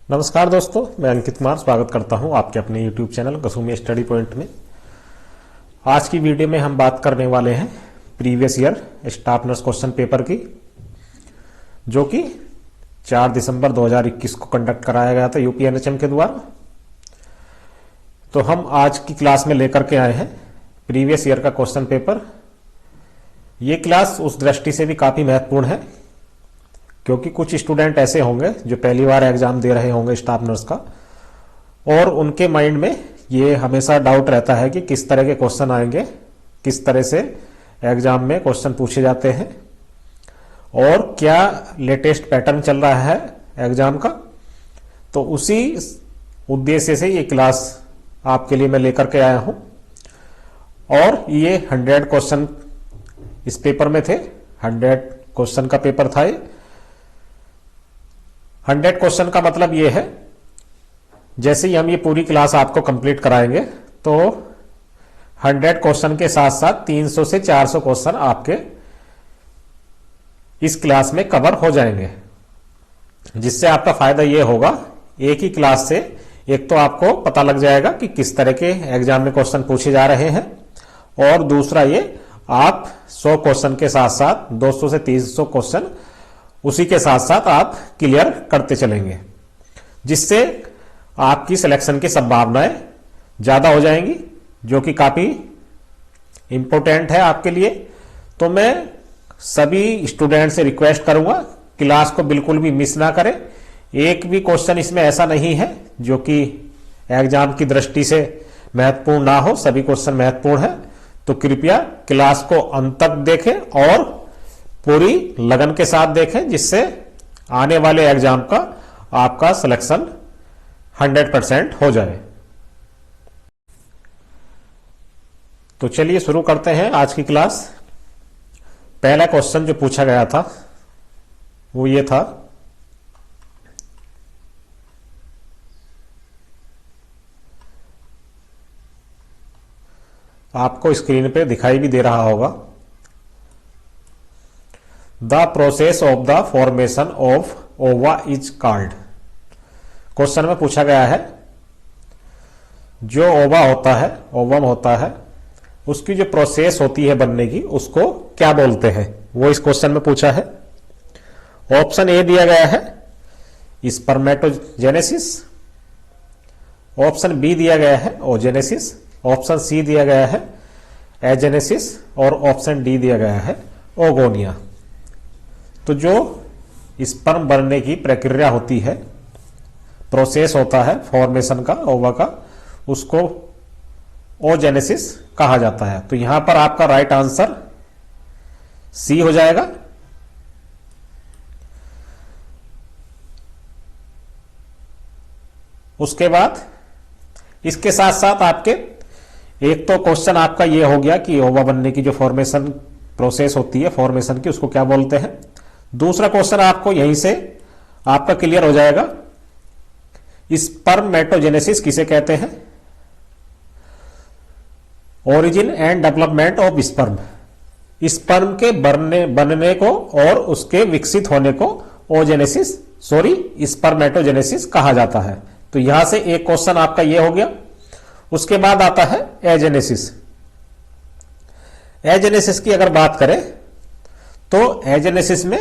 नमस्कार दोस्तों, मैं अंकित कुमार स्वागत करता हूं आपके अपने YouTube चैनल कसुमी स्टडी पॉइंट में। आज की वीडियो में हम बात करने वाले हैं previous year staff nurse question paper की, जो कि 4 दिसंबर 2021 को कंडक्ट कराया गया था यूपीएनएचएम के द्वारा। तो हम आज की क्लास में लेकर के आए हैं प्रीवियस ईयर का क्वेश्चन पेपर। ये क्लास उस दृष्टि से भी काफी महत्वपूर्ण है क्योंकि कुछ स्टूडेंट ऐसे होंगे जो पहली बार एग्जाम दे रहे होंगे स्टाफ नर्स का, और उनके माइंड में ये हमेशा डाउट रहता है कि किस तरह के क्वेश्चन आएंगे, किस तरह से एग्जाम में क्वेश्चन पूछे जाते हैं और क्या लेटेस्ट पैटर्न चल रहा है एग्जाम का। तो उसी उद्देश्य से ये क्लास आपके लिए मैं लेकर के आया हूं। और ये 100 क्वेश्चन इस पेपर में थे, 100 क्वेश्चन का पेपर था ये। 100 क्वेश्चन का मतलब ये है, जैसे ही हम ये पूरी क्लास आपको कंप्लीट कराएंगे तो 100 क्वेश्चन के साथ साथ 300 से 400 क्वेश्चन आपके इस क्लास में कवर हो जाएंगे, जिससे आपका फायदा ये होगा, एक ही क्लास से एक तो आपको पता लग जाएगा कि किस तरह के एग्जाम में क्वेश्चन पूछे जा रहे हैं, और दूसरा ये आप 100 क्वेश्चन के साथ साथ 200 से 300 क्वेश्चन उसी के साथ साथ आप क्लियर करते चलेंगे, जिससे आपकी सिलेक्शन की संभावनाएं ज्यादा हो जाएंगी, जो कि काफी इंपॉर्टेंट है आपके लिए। तो मैं सभी स्टूडेंट से रिक्वेस्ट करूंगा क्लास को बिल्कुल भी मिस ना करें। एक भी क्वेश्चन इसमें ऐसा नहीं है जो कि एग्जाम की दृष्टि से महत्वपूर्ण ना हो, सभी क्वेश्चन महत्वपूर्ण है। तो कृपया क्लास को अंत तक देखें और पूरी लगन के साथ देखें, जिससे आने वाले एग्जाम का आपका सिलेक्शन 100% हो जाए। तो चलिए शुरू करते हैं आज की क्लास। पहला क्वेश्चन जो पूछा गया था वो ये था, आपको स्क्रीन पे दिखाई भी दे रहा होगा, the process of the formation of ओवा इज कॉल्ड। क्वेश्चन में पूछा गया है जो ओवा होता है, ओवम होता है, उसकी जो प्रोसेस होती है बनने की, उसको क्या बोलते हैं, वो इस क्वेश्चन में पूछा है। ऑप्शन ए दिया गया है स्पर्मेटोजेनेसिस, ऑप्शन बी दिया गया है ओजेनेसिस, ऑप्शन सी दिया गया है एजेनेसिस, और ऑप्शन डी दिया गया है ओगोनिया। तो जो स्पर्म बनने की प्रक्रिया होती है, प्रोसेस होता है फॉर्मेशन का ओवा का, उसको ओजेनेसिस कहा जाता है। तो यहां पर आपका राइट आंसर सी हो जाएगा। उसके बाद इसके साथ साथ आपके एक तो क्वेश्चन आपका ये हो गया कि ओवा बनने की जो फॉर्मेशन प्रोसेस होती है फॉर्मेशन की, उसको क्या बोलते हैं। दूसरा क्वेश्चन आपको यहीं से आपका क्लियर हो जाएगा, स्पर्मेटोजेनेसिस किसे कहते हैं। Origin and development of sperm, sperm के बनने को और उसके विकसित होने को स्पर्मेटोजेनेसिस कहा जाता है। तो यहां से एक क्वेश्चन आपका ये हो गया। उसके बाद आता है एजेनेसिस। एजेनेसिस की अगर बात करें तो एजेनेसिस में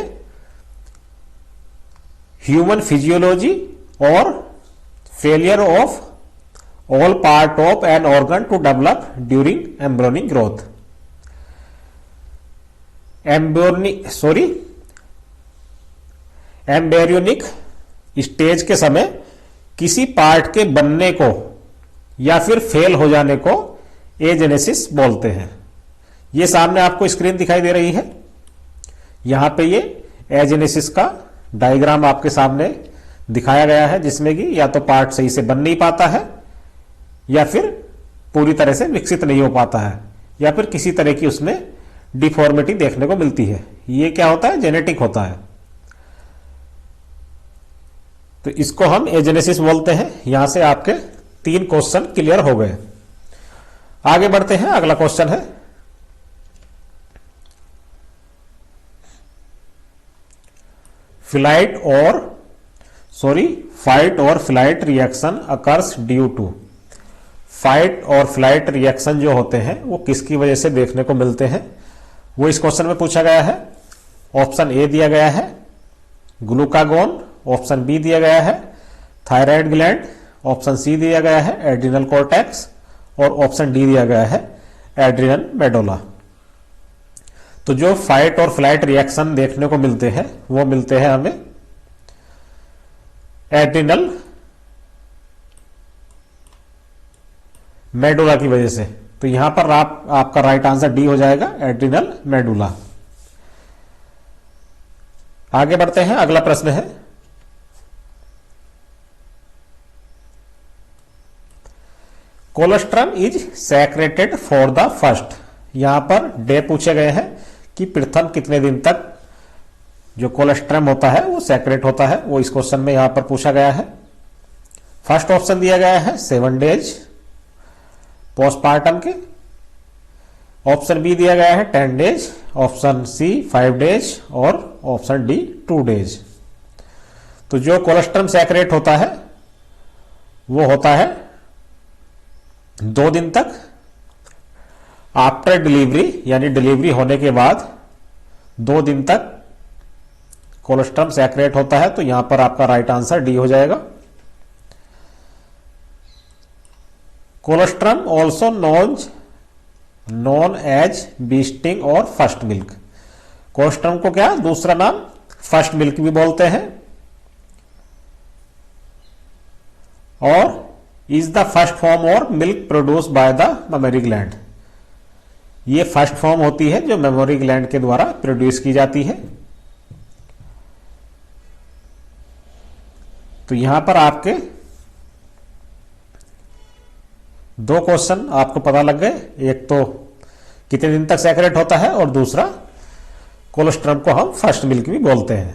ह्यूमन फिजियोलॉजी और failure of all part of an organ to develop during embryonic growth. Embryonic stage के समय किसी पार्ट के बनने को या फिर फेल हो जाने को एजेनेसिस बोलते हैं। ये सामने आपको स्क्रीन दिखाई दे रही है, यहां पे ये एजेनेसिस का डायग्राम आपके सामने दिखाया गया है, जिसमें कि या तो पार्ट सही से बन नहीं पाता है, या फिर पूरी तरह से विकसित नहीं हो पाता है, या फिर किसी तरह की उसमें डिफॉर्मिटी देखने को मिलती है। ये क्या होता है, जेनेटिक होता है। तो इसको हम एजेनेसिस बोलते हैं। यहां से आपके 3 क्वेश्चन क्लियर हो गए। आगे बढ़ते हैं, अगला क्वेश्चन है, flight or sorry, fight or flight reaction occurs due to. Fight or flight reaction जो होते हैं वो किसकी वजह से देखने को मिलते हैं, वो इस क्वेश्चन में पूछा गया है। ऑप्शन ए दिया गया है ग्लूकागोन, ऑप्शन बी दिया गया है थायराइड ग्लैंड, ऑप्शन सी दिया गया है एड्रिनल कॉर्टेक्स और ऑप्शन डी दिया गया है एड्रिनल मेडुला। तो जो फाइट और फ्लाइट रिएक्शन देखने को मिलते हैं वो मिलते हैं हमें एड्रिनल मेडुला की वजह से। तो यहां पर आपका राइट आंसर डी हो जाएगा, एड्रिनल मेडुला। आगे बढ़ते हैं, अगला प्रश्न है colostrum is secreted for the first. यहां पर डे पूछे गए हैं कि प्रथम कितने दिन तक जो कोलोस्ट्रम होता है वो सेक्रेट होता है, वो इस क्वेश्चन में यहां पर पूछा गया है। फर्स्ट ऑप्शन दिया गया है 7 डेज पोस्टमार्टम के, ऑप्शन बी दिया गया है 10 डेज, ऑप्शन सी 5 डेज और ऑप्शन डी 2 डेज। तो जो कोलोस्ट्रम सेक्रेट होता है वो होता है 2 दिन तक आफ्टर डिलीवरी, यानी डिलीवरी होने के बाद 2 दिन तक कोलोस्ट्रम सेक्रेट होता है। तो यहां पर आपका राइट आंसर डी हो जाएगा। Colostrum also known as bee sting or first milk. Colostrum को क्या दूसरा नाम फर्स्ट मिल्क भी बोलते हैं, और इज द फर्स्ट फॉर्म और milk produce by the memory gland. ये फर्स्ट फॉर्म होती है जो मेमोरी ग्लैंड के द्वारा प्रोड्यूस की जाती है। तो यहां पर आपके 2 क्वेश्चन आपको पता लग गए, एक तो कितने दिन तक सेक्रेट होता है और दूसरा कोलोस्ट्रम को हम फर्स्ट मिल्क भी बोलते हैं।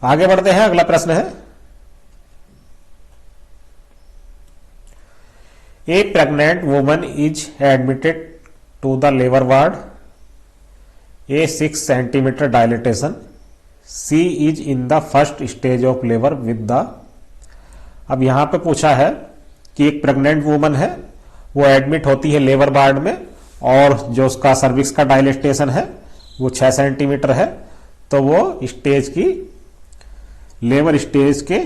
आगे बढ़ते हैं, अगला प्रश्न है a pregnant woman is admitted to the labour ward, a 6 centimetre dilatation, she is in the first stage of labour with the. अब यहां पे पूछा है कि एक प्रेग्नेंट वुमन है, वो एडमिट होती है लेबर वार्ड में और जो उसका सर्विक्स का डायलिटेशन है वो 6 सेंटीमीटर है। तो वो स्टेज की लेबर स्टेज के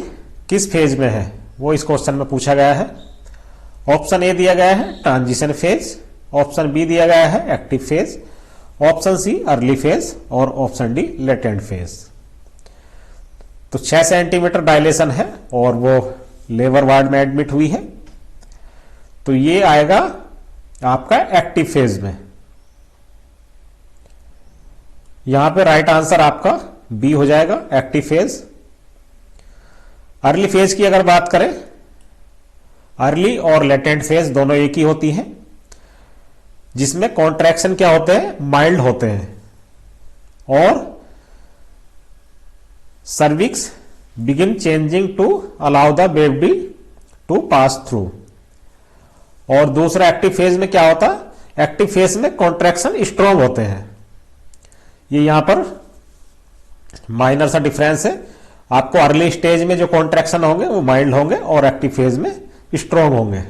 किस फेज में है, वो इस क्वेश्चन में पूछा गया है। ऑप्शन ए दिया गया है ट्रांजिशन फेज, ऑप्शन बी दिया गया है active phase, option C early phase और ऑप्शन डी लेटेंट फेज। तो 6 सेंटीमीटर डायलेशन है और वो लेबर वार्ड में एडमिट हुई है, तो ये आएगा आपका एक्टिव फेज में। यहां पे राइट आंसर आपका बी हो जाएगा, एक्टिव फेज। अर्ली फेज की अगर बात करें, अर्ली और लेटेंट फेज दोनों एक ही होती हैं, जिसमें कॉन्ट्रैक्शन क्या होते हैं, माइल्ड होते हैं और cervix begin changing to allow the baby to pass through. और दूसरा एक्टिव फेज में क्या होता है, एक्टिव फेज में कॉन्ट्रैक्शन स्ट्रॉन्ग होते हैं। ये यहां पर माइनर सा डिफरेंस है, आपको अर्ली स्टेज में जो कॉन्ट्रैक्शन होंगे वो माइल्ड होंगे और एक्टिव फेज में स्ट्रॉन्ग होंगे।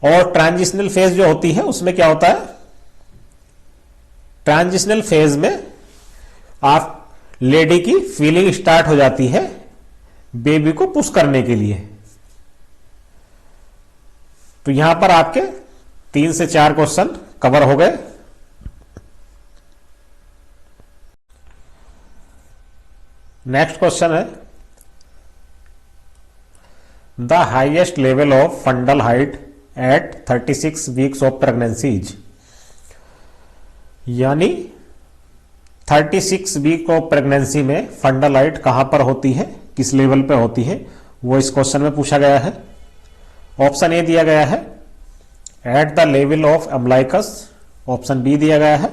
और ट्रांजिशनल फेज जो होती है उसमें क्या होता है, ट्रांजिशनल फेज में आप लेडी की फीलिंग स्टार्ट हो जाती है बेबी को पुश करने के लिए। तो यहां पर आपके 3 से 4 क्वेश्चन कवर हो गए। नेक्स्ट क्वेश्चन है the highest level of fundal height at 36 weeks of pregnancy is. यानी 36 वीक ऑफ प्रेगनेंसी में फंडल हाइट कहां पर होती है, किस लेवल पे होती है, वो इस क्वेश्चन में पूछा गया है। ऑप्शन ए दिया गया है at the level of umbilicus, option B दिया गया है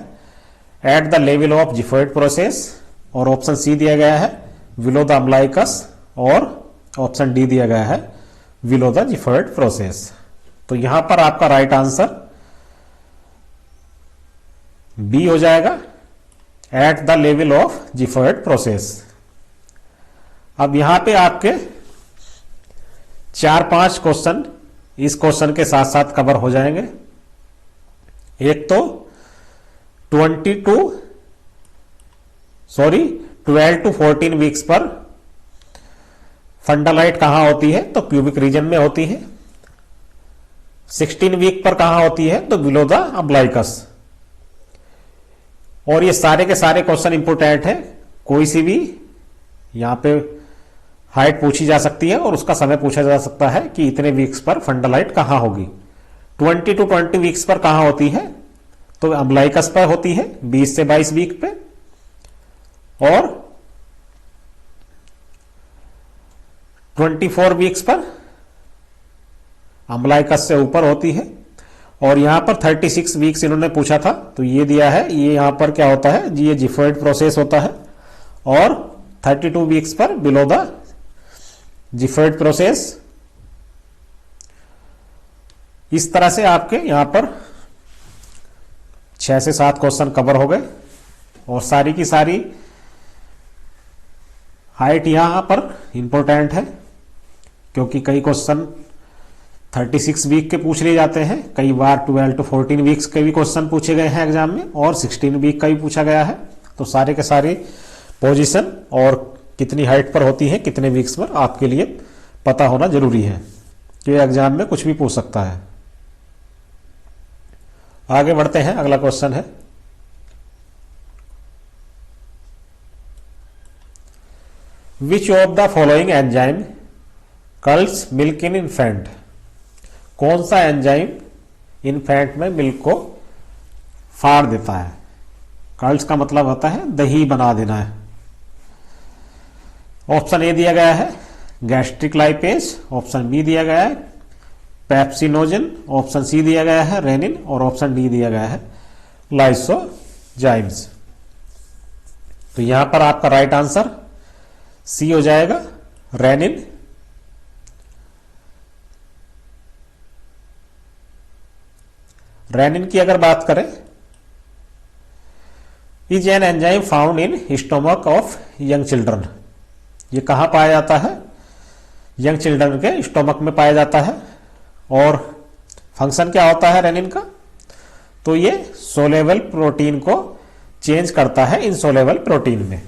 at the level of xiphoid process और ऑप्शन सी दिया गया है बिलो द अम्बलाइकस और ऑप्शन डी दिया गया है बिलो द जिफॉइड प्रोसेस। तो यहां पर आपका राइट आंसर बी हो जाएगा, एट द लेवल ऑफ जिफर्ड प्रोसेस। अब यहां पे आपके 4-5 क्वेश्चन इस क्वेश्चन के साथ साथ कवर हो जाएंगे। एक तो 12 to 14 वीक्स पर फंडालाइट कहां होती है, तो प्यूबिक रीजन में होती है। 16 वीक पर कहां होती है, तो बिलो द अम्ब्लाइकस। और ये सारे के सारे क्वेश्चन इंपोर्टेंट है। कोई सी भी यहां पे हाइट पूछी जा सकती है और उसका समय पूछा जा सकता है कि इतने वीक्स पर फंडालाइट कहां होगी। 20 to 20 वीक्स पर कहां होती है, तो अम्ब्लाइकस पर होती है 20 से 22 वीक पे। और 24 वीक्स पर अम्ब्लाइकस से ऊपर होती है। और यहां पर 36 वीक्स इन्होंने पूछा था, तो ये दिया है, ये यहां पर क्या होता है जी, ये जिफर्ड प्रोसेस होता है। और 32 वीक्स पर बिलो द जिफर्ड प्रोसेस। इस तरह से आपके यहां पर 6 से 7 क्वेश्चन कवर हो गए। और सारी की सारी हाइट यहां पर इंपॉर्टेंट है, क्योंकि कई क्वेश्चन 36 वीक के पूछ लिए जाते हैं, कई बार 12 to 14 वीक्स के भी क्वेश्चन पूछे गए हैं एग्जाम में, और 16 वीक का भी पूछा गया है। तो सारे के सारे पोजीशन और कितनी हाइट पर होती है, कितने वीक्स पर, आपके लिए पता होना जरूरी है, कि एग्जाम में कुछ भी पूछ सकता है। आगे बढ़ते हैं, अगला क्वेश्चन है which of the following enzyme curdles milk in infant. कौन सा एंजाइम इन्फेंट में मिल्क को फाड़ देता है। कल्स का मतलब होता है दही बना देना है। ऑप्शन ए दिया गया है गैस्ट्रिक लाइपेज, ऑप्शन बी दिया गया है पेप्सिनोजन, ऑप्शन सी दिया गया है रेनिन, और ऑप्शन डी दिया गया है लाइसोजाइम्स। तो यहां पर आपका राइट आंसर सी हो जाएगा, रेनिन। रेनिन की अगर बात करें, is an enzyme found in stomach of young children. ये कहां पाया जाता है, यंग चिल्ड्रन के स्टोमक में पाया जाता है। और फंक्शन क्या होता है रेनिन का, तो ये सोलेबल प्रोटीन को चेंज करता है इनसोलेबल प्रोटीन में।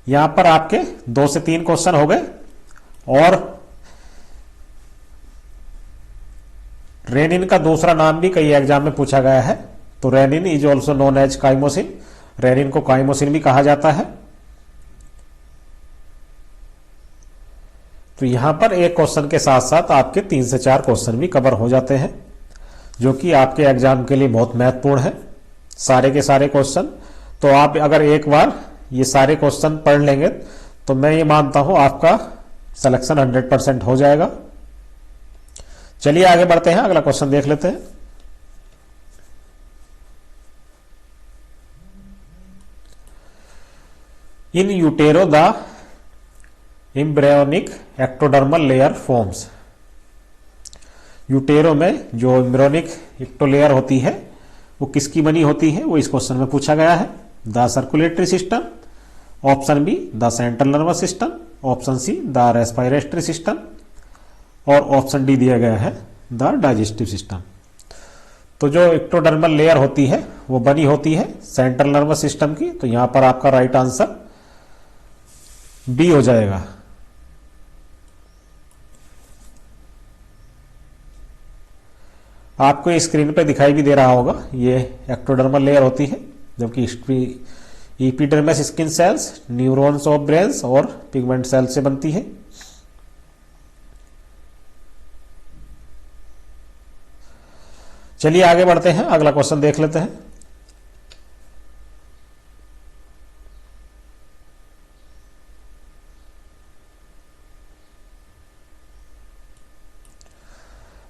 यहां पर आपके 2 से 3 क्वेश्चन हो गए। और रेनिन का दूसरा नाम भी कई एग्जाम में पूछा गया है, तो rennin is also known as chymosin. Rennin को काइमोसिन भी कहा जाता है। तो यहां पर एक क्वेश्चन के साथ साथ आपके 3 से 4 क्वेश्चन भी कवर हो जाते हैं, जो कि आपके एग्जाम के लिए बहुत महत्वपूर्ण है, सारे के सारे क्वेश्चन। तो आप अगर एक बार ये सारे क्वेश्चन पढ़ लेंगे, तो मैं ये मानता हूं आपका सिलेक्शन 100% हो जाएगा। चलिए आगे बढ़ते हैं, अगला क्वेश्चन देख लेते हैं। In utero the embryonic ectodermal layer forms. Utero में जो एम्ब्रियोनिक एक्टोलेयर होती है वो किसकी बनी होती है, वो इस क्वेश्चन में पूछा गया है। The circulatory system, option be the central nervous system, option see the respiratory system, और ऑप्शन डी दिया गया है द डाइजेस्टिव सिस्टम। तो जो एक्टोडर्मल लेयर होती है वो बनी होती है सेंट्रल नर्वस सिस्टम की। तो यहां पर आपका राइट आंसर बी हो जाएगा। आपको स्क्रीन पे दिखाई भी दे रहा होगा, ये एक्टोडर्मल लेयर होती है, जबकि epidermis skin cells, neurons of brains और पिगमेंट सेल्स से बनती है। चलिए आगे बढ़ते हैं, अगला क्वेश्चन देख लेते हैं।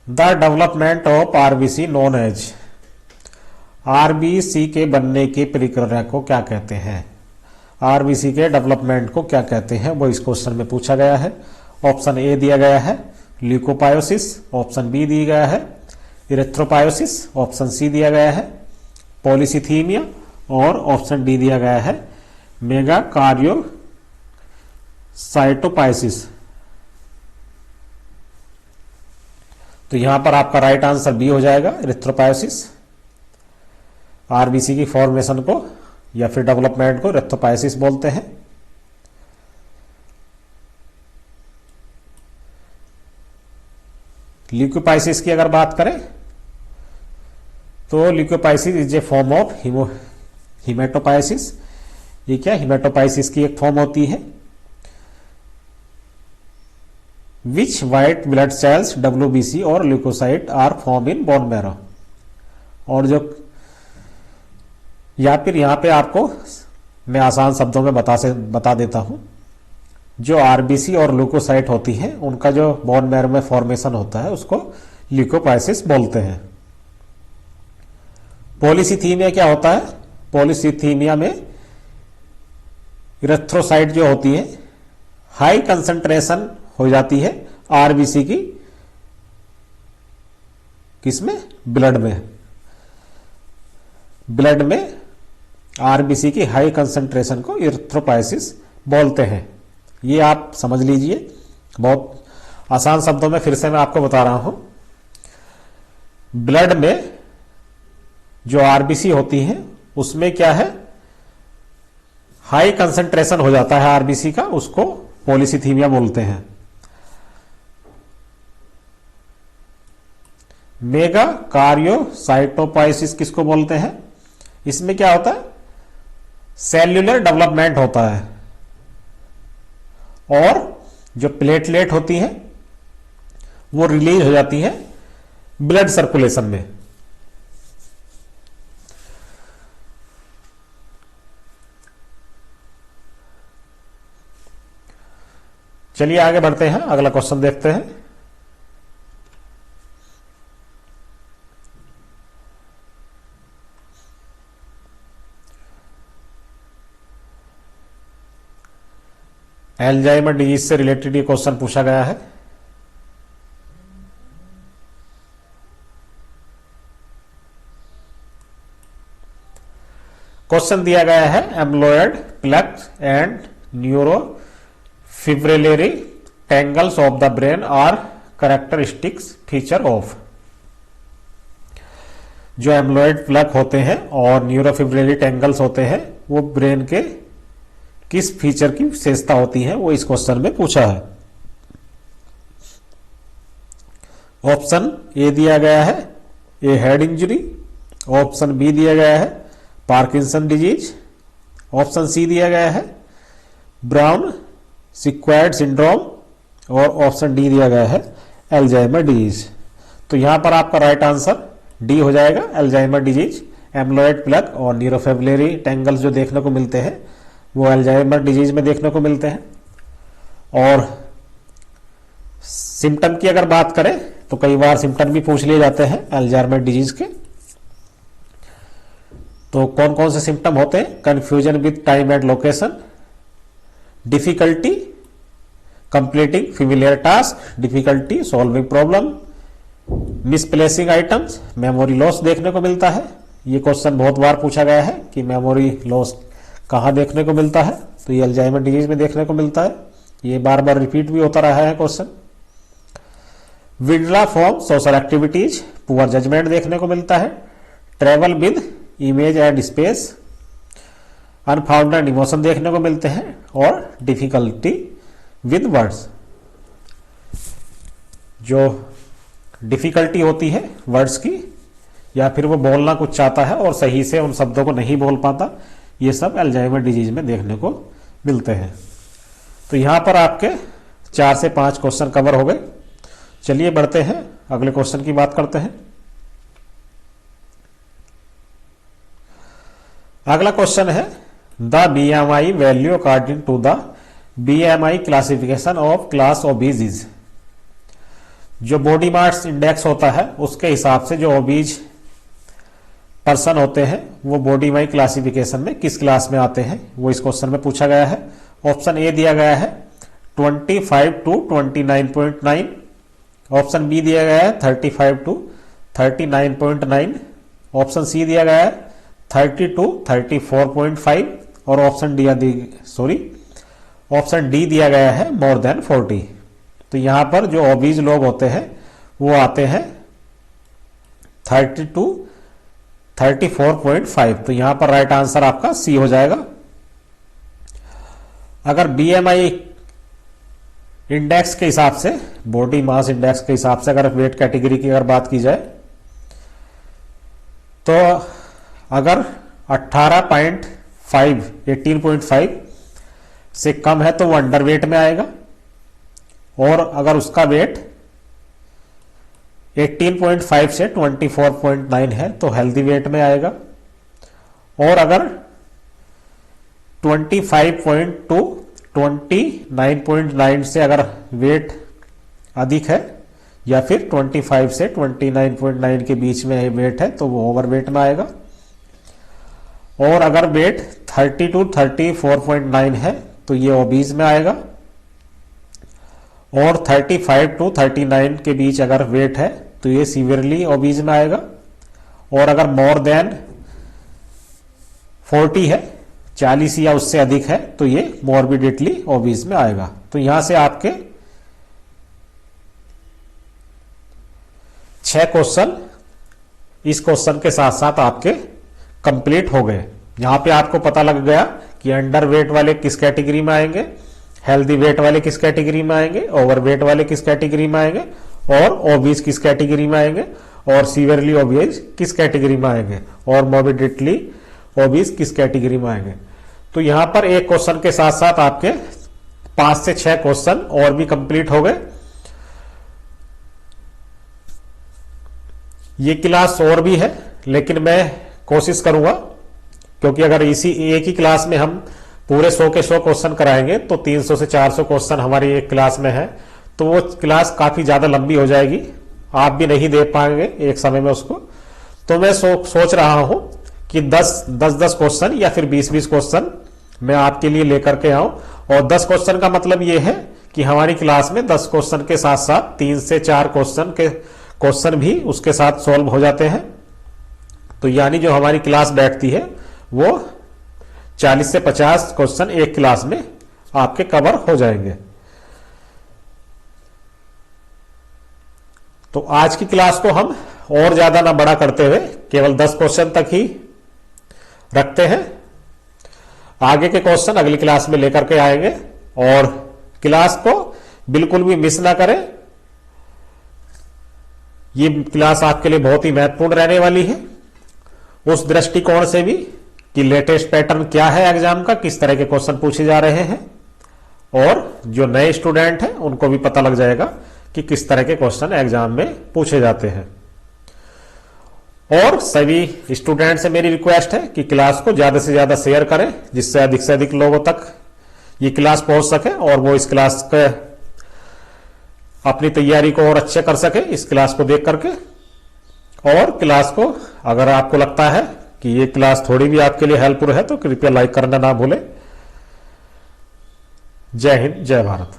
The development of RBC known as. RBC के बनने की प्रक्रिया को क्या कहते हैं, आरबीसी के डेवलपमेंट को क्या कहते हैं, वो इस क्वेश्चन में पूछा गया है। ऑप्शन ए दिया गया है ल्यूकोपायोसिस, ऑप्शन बी दिया गया है इरेथ्रोपायोसिस, ऑप्शन सी दिया गया है पॉलीसीथीमिया, और ऑप्शन डी दिया गया है मेगा कार्योसाइटोपाइसिस। तो यहां पर आपका राइट आंसर बी हो जाएगा, इरिथ्रोपायोसिस। आरबीसी की फॉर्मेशन को या फिर डेवलपमेंट को इरिथ्रोपायोसिस बोलते हैं। ल्यूकोपाइसिस की अगर बात करें तो leucopoiesis is a form of haematopoiesis. ये क्या हिमेटोपाइसिस की एक फॉर्म होती है which white blood cells WBC or leucocyte are form in bone marrow. और जो या फिर यहां पे आपको मैं आसान शब्दों में बता देता हूं, जो आरबीसी और ल्यूकोसाइट होती है उनका जो बोन मैरो में फॉर्मेशन होता है उसको ल्यूकोपाइसिस बोलते हैं। पॉलीसीथीमिया क्या होता है? पॉलीसीथीमिया में इरिथ्रोसाइट जो होती है हाई कंसंट्रेशन हो जाती है आरबीसी की, किसमें? ब्लड में आरबीसी की हाई कंसंट्रेशन को इरिथ्रोपाइसिस बोलते हैं। ये आप समझ लीजिए, बहुत आसान शब्दों में फिर से मैं आपको बता रहा हूं। ब्लड में जो आरबीसी होती है उसमें क्या है, हाई कंसंट्रेशन हो जाता है आरबीसी का, उसको पॉलीसीथीमिया बोलते हैं। मेगा कार्योसाइटोपाइसिस किसको बोलते हैं? इसमें क्या होता है, सेल्यूलर डेवलपमेंट होता है और जो प्लेटलेट होती है वो रिलीज हो जाती है ब्लड सर्कुलेशन में। चलिए आगे बढ़ते हैं, अगला क्वेश्चन देखते हैं। एल्जाइमर डिजीज से रिलेटेड ये क्वेश्चन पूछा गया है। क्वेश्चन दिया गया है amyloid plaque and neurofibrillary tangles of the brain are characteristics feature of. जो एम्लोयड प्लग होते हैं और न्यूरोफिब्रिलरी टेंगल्स होते हैं वो ब्रेन के किस फीचर की विशेषता होती है, वो इस क्वेश्चन में पूछा है। ऑप्शन ए दिया गया है ए हेड इंजरी, ऑप्शन बी दिया गया है पार्किंसन डिजीज, ऑप्शन सी दिया गया है ब्राउन सिक्वायड सिंड्रोम, और ऑप्शन डी दिया गया है एल्जाइमर डिजीज। तो यहां पर आपका राइट आंसर डी हो जाएगा, एल्जाइमर डिजीज। एम्लोयड प्लग और न्यूरोफिब्रिलरी टेंगल्स जो देखने को मिलते हैं वो एल्जाइमर डिजीज में देखने को मिलते हैं। और सिम्टम की अगर बात करें तो कई बार सिम्टम भी पूछ लिए जाते हैं एल्जाइमर डिजीज के। तो कौन कौन से सिम्टम होते हैं? Confusion with time and location, difficulty completing familiar task, difficulty solving problem, misplacing items, memory loss देखने को मिलता है। ये क्वेश्चन बहुत बार पूछा गया है कि मेमोरी लॉस कहां देखने को मिलता है, तो ये अल्जाइमर डिजीज में देखने को मिलता है। ये बार बार रिपीट भी होता रहा है question. Withdraw from social activities, poor judgement देखने को मिलता है। Travel with image and space, unfounded emotion देखने को मिलते हैं। और डिफिकल्टी विद वर्ड्स, जो डिफिकल्टी होती है वर्ड्स की, या फिर वो बोलना कुछ चाहता है और सही से उन शब्दों को नहीं बोल पाता, ये सब अल्जाइमर डिजीज में देखने को मिलते हैं। तो यहां पर आपके 4 से 5 क्वेश्चन कवर हो गए। चलिए बढ़ते हैं, अगले क्वेश्चन की बात करते हैं। अगला क्वेश्चन है the BMI value according to the BMI classification of class obese. जो बॉडी मास इंडेक्स होता है उसके हिसाब से जो ओबीज पर्सन होते हैं वो बॉडी मास क्लासिफिकेशन में किस क्लास में आते हैं, वो इस क्वेश्चन में पूछा गया है। ऑप्शन ए दिया गया है 25 to 29.9, ऑप्शन बी दिया गया है 35 to 39.9, ऑप्शन सी दिया गया है 32, 34.5 और ऑप्शन डी दिया गया है मोर देन 40। तो यहां पर जो ओबीज लोग होते हैं वो आते हैं 32, 34.5। तो यहां पर राइट आंसर आपका सी हो जाएगा। अगर बीएमआई इंडेक्स के हिसाब से, बॉडी मास इंडेक्स के हिसाब से अगर वेट कैटेगरी की अगर बात की जाए तो अगर 18.5 से कम है तो वो अंडरवेट में आएगा, और अगर उसका वेट 18.5 से 24.9 है तो हेल्दी वेट में आएगा, और अगर 25.2 29.9 से अगर वेट अधिक है या फिर 25 से 29.9 के बीच में वेट है तो वो ओवरवेट में आएगा, और अगर वेट 30 to 34.9 है तो ये ओबीज में आएगा, और 35 to 39 के बीच अगर वेट है तो ये सीवियरली ओबीज में आएगा, और अगर मोर देन 40 है, 40 या उससे अधिक है तो ये मॉर्बिडिटली ओबीज में आएगा। तो यहां से आपके 6 क्वेश्चन इस क्वेश्चन के साथ साथ आपके कंप्लीट हो गए। यहां पे आपको पता लग गया कि अंडर वेट वाले किस कैटेगरी में आएंगे, हेल्दी वेट वाले किस कैटेगरी में आएंगे, ओवर वेट वाले किस कैटेगरी में आएंगे, और ओबीज किस कैटेगरी में आएंगे, और सीवियरली ओबीज किस कैटेगरी में आएंगे, और मॉर्बिडिटली ओबीज किस कैटेगरी में आएंगे। तो यहां पर एक क्वेश्चन के साथ साथ आपके 5 से 6 क्वेश्चन और भी कंप्लीट हो गए। ये क्लास और भी है लेकिन मैं कोशिश करूंगा, क्योंकि अगर इसी एक ही क्लास में हम पूरे 100 के 100 क्वेश्चन कराएंगे तो 300 से 400 क्वेश्चन हमारी एक क्लास में है, तो वो क्लास काफी ज्यादा लंबी हो जाएगी, आप भी नहीं दे पाएंगे एक समय में उसको। तो मैं सोच रहा हूं कि 10 क्वेश्चन या फिर 20 क्वेश्चन मैं आपके लिए लेकर के आऊं, और 10 क्वेश्चन का मतलब ये है कि हमारी क्लास में 10 क्वेश्चन के साथ साथ 3 से 4 क्वेश्चन भी उसके साथ सॉल्व हो जाते हैं। तो यानी जो हमारी क्लास बैठती है वो 40 से 50 क्वेश्चन एक क्लास में आपके कवर हो जाएंगे। तो आज की क्लास को हम और ज्यादा ना बड़ा करते हुए केवल 10 क्वेश्चन तक ही रखते हैं। आगे के क्वेश्चन अगली क्लास में लेकर के आएंगे, और क्लास को बिल्कुल भी मिस ना करें। ये क्लास आपके लिए बहुत ही महत्वपूर्ण रहने वाली है, उस दृष्टिकोण से भी कि लेटेस्ट पैटर्न क्या है एग्जाम का, किस तरह के क्वेश्चन पूछे जा रहे हैं, और जो नए स्टूडेंट हैं उनको भी पता लग जाएगा कि किस तरह के क्वेश्चन एग्जाम में पूछे जाते हैं। और सभी स्टूडेंट से मेरी रिक्वेस्ट है कि क्लास को ज्यादा से ज्यादा शेयर करें, जिससे अधिक लोगों तक ये क्लास पहुंच सके और वो इस क्लास के अपनी तैयारी को और अच्छे कर सके इस क्लास को देख करके। और क्लास को अगर आपको लगता है कि ये क्लास थोड़ी भी आपके लिए हेल्पफुल है तो कृपया लाइक करना ना भूलें। जय हिंद, जय भारत।